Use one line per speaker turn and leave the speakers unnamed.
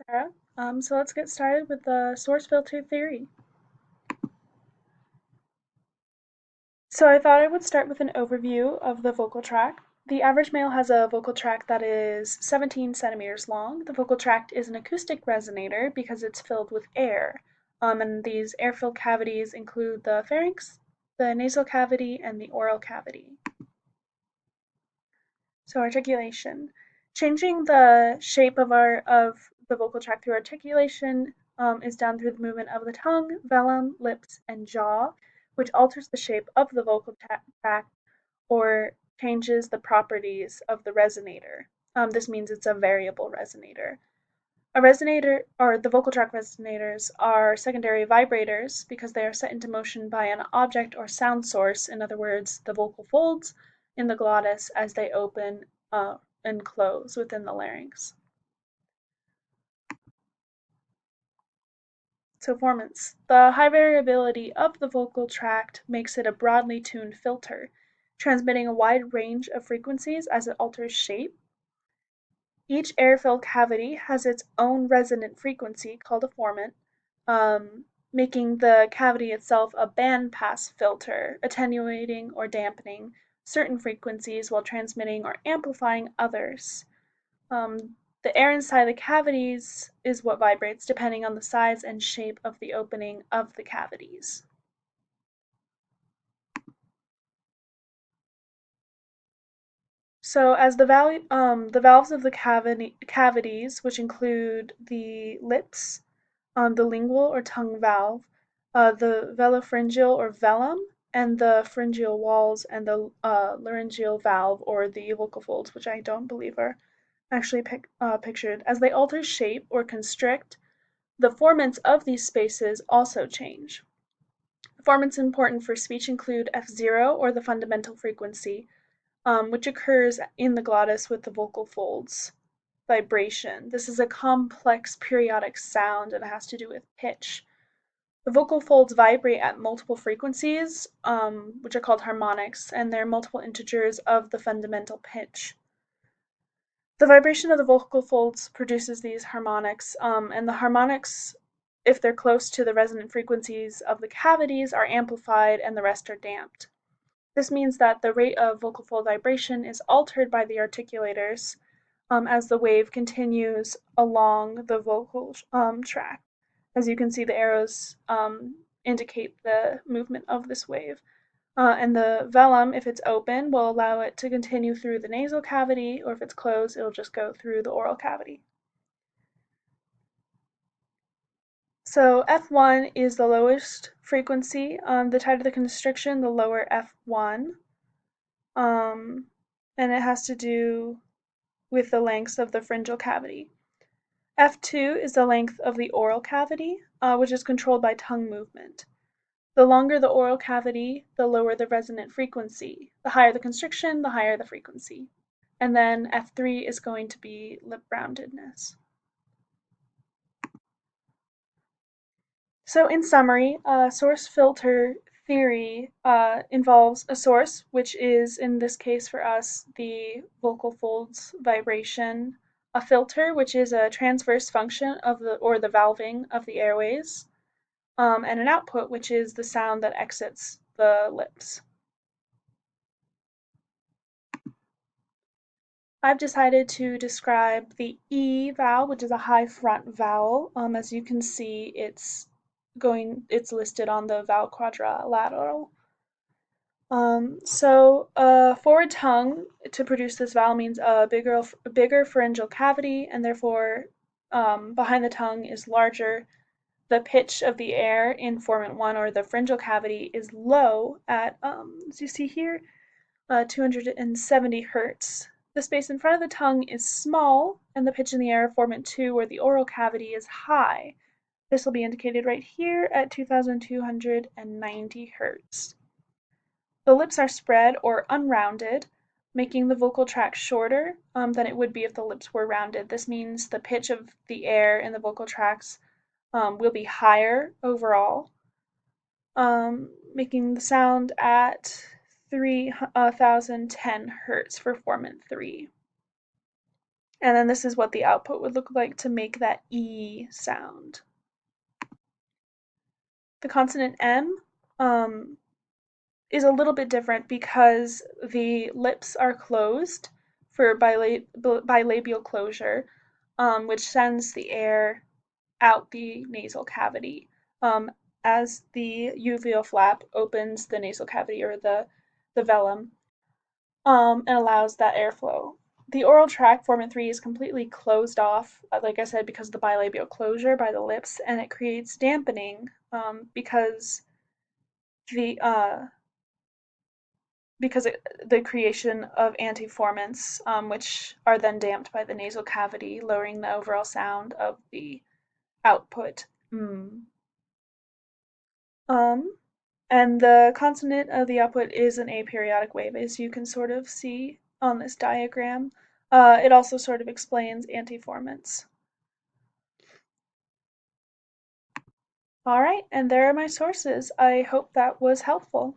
Sarah. So let's get started with the source filter theory. So I thought I would start with an overview of the vocal tract. The average male has a vocal tract that is 17 centimeters long. The vocal tract is an acoustic resonator because it's filled with air. And these air-filled cavities include the pharynx, the nasal cavity, and the oral cavity. So articulation. Changing the shape of the vocal tract through articulation is done through the movement of the tongue, velum, lips, and jaw, which alters the shape of the vocal tract or changes the properties of the resonator. This means it's a variable resonator. A resonator, or the vocal tract resonators, are secondary vibrators because they are set into motion by an object or sound source, in other words, the vocal folds in the glottis as they open and close within the larynx. So formants. The high variability of the vocal tract makes it a broadly tuned filter, transmitting a wide range of frequencies as it alters shape. Each air-filled cavity has its own resonant frequency, called a formant, making the cavity itself a bandpass filter, attenuating or dampening certain frequencies while transmitting or amplifying others. The air inside the cavities is what vibrates depending on the size and shape of the opening of the cavities. So as the valves of the cavities, which include the lips, the lingual or tongue valve, the velopharyngeal or velum, and the pharyngeal walls and the laryngeal valve or the vocal folds, which I don't believe are actually pictured. As they alter shape or constrict, the formants of these spaces also change. Formants important for speech include F0 or the fundamental frequency, which occurs in the glottis with the vocal folds. Vibration. This is a complex periodic sound and it has to do with pitch. The vocal folds vibrate at multiple frequencies, which are called harmonics, and they're multiple integers of the fundamental pitch. The vibration of the vocal folds produces these harmonics, and the harmonics, if they're close to the resonant frequencies of the cavities, are amplified and the rest are damped. This means that the rate of vocal fold vibration is altered by the articulators as the wave continues along the vocal tract. As you can see, the arrows indicate the movement of this wave. And the velum, if it's open, will allow it to continue through the nasal cavity, or if it's closed, it'll just go through the oral cavity. So F1 is the lowest frequency. The tighter the constriction, the lower F1. And it has to do with the lengths of the pharyngeal cavity. F2 is the length of the oral cavity, which is controlled by tongue movement. The longer the oral cavity, the lower the resonant frequency. The higher the constriction, the higher the frequency. And then F3 is going to be lip roundedness. So in summary, source filter theory involves a source, which is in this case for us the vocal folds vibration, a filter, which is a transverse function of the valving of the airways, and an output, which is the sound that exits the lips. I've decided to describe the E vowel, which is a high front vowel. As you can see, it's listed on the vowel quadrilateral. So a forward tongue to produce this vowel means a bigger pharyngeal cavity, and therefore behind the tongue is larger. The pitch of the air in formant 1 or the pharyngeal cavity is low at, as you see here, 270 hertz. The space in front of the tongue is small, and the pitch in the air of formant 2 or the oral cavity is high. This will be indicated right here at 2290 hertz. The lips are spread or unrounded, making the vocal tract shorter than it would be if the lips were rounded. This means the pitch of the air in the vocal tracts will be higher overall, making the sound at 3010 hertz for formant 3. And then this is what the output would look like to make that E sound. The consonant M um, is a little bit different because the lips are closed for bilabial closure, which sends the air out the nasal cavity as the uveal flap opens the nasal cavity or the velum and allows that airflow. The oral tract, formant 3, is completely closed off, like I said, because of the bilabial closure by the lips, and it creates dampening because the the creation of antiformants, which are then damped by the nasal cavity, lowering the overall sound of the output. Mm. Um, and the consonant of the output is an aperiodic wave, as you can sort of see on this diagram. It also sort of explains antiformants. All right, and there are my sources. I hope that was helpful.